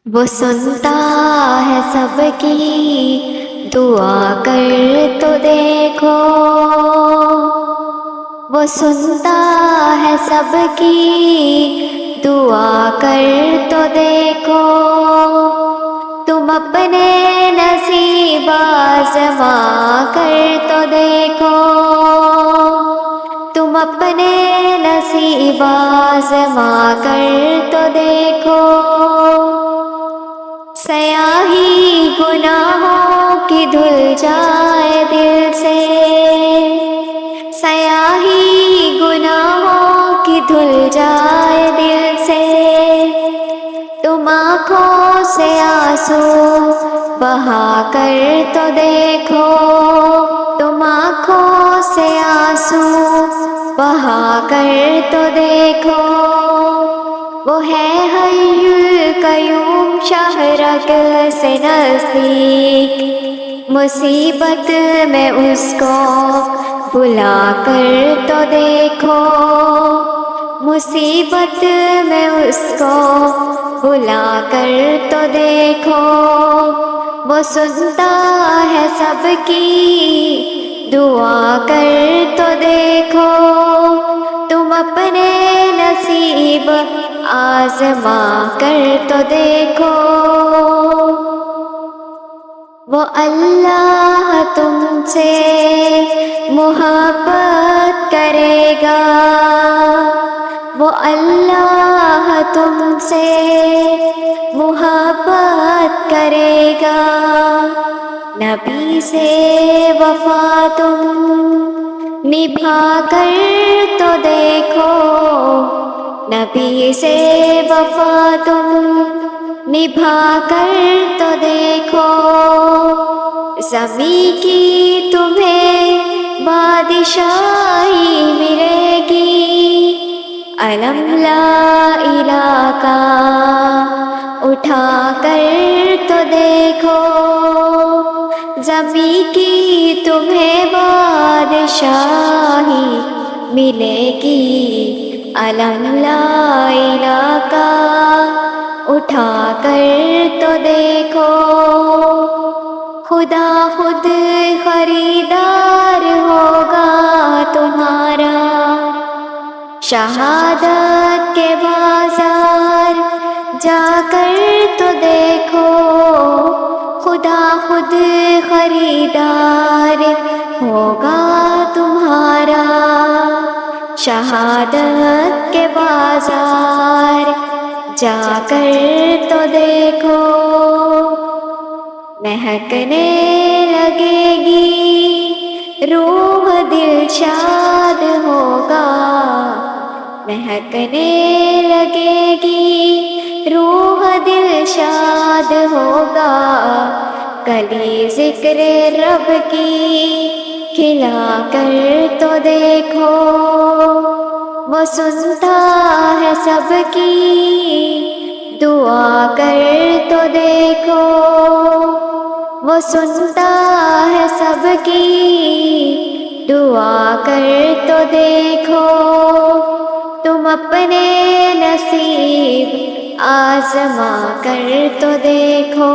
وہ سنتا ہے سب کی دعا کر تو دیکھو، وہ سنتا ہے سب کی دعا کر تو دیکھو، تم اپنے نصیب آزما کر تو دیکھو، تم اپنے نصیب آزما کر تو دیکھو، سیاہی گناہوں کی دھل جائے دل سے، سیاہی گناہوں کی دھل جائے دل سے، تم آنکھوں سے آنسو بہا کر تو دیکھو، تم آنکھوں سے آنسو بہا کر تو دیکھو، وہ ہے حی القیوم شہرک سے نزدیک، مصیبت میں اس کو بلا کر تو دیکھو، مصیبت میں اس کو بلا کر تو دیکھو، وہ سنتا ہے سب کی دعا کر تو دیکھو، تم اپنے نصیب آزما کر تو دیکھو، وہ اللہ تم سے محبت کرے گا، وہ اللہ تم سے محبت کرے گا، نبی سے وفا تم نبھا کر تو دیکھو، نبی سے وفا تم نبھا کر تو دیکھو، زمین کی تمہیں بادشاہی ملے گی، علم لا الہ کا اٹھا کر تو دیکھو، زمین کی تمہیں بادشاہی ملے گی، علم لا الہ کا اٹھا کر تو دیکھو، خدا خود خریدار ہوگا تمہارا، شہادت کے بازار جا کر تو دیکھو، خدا خود خریدار ہوگا تمہارا، شہادت کے بازار جا کر تو دیکھو، مہکنے لگے گی روح دل شاد ہوگا، مہکنے لگے گی روح دل شاد ہوگا، کلی ذکر رب کی کھلا کر تو دیکھو، وہ سنتا ہے سب کی دعا کر تو دیکھو، وہ سنتا ہے سب کی دعا کر تو دیکھو، تم اپنے نصیب آزما کر تو دیکھو۔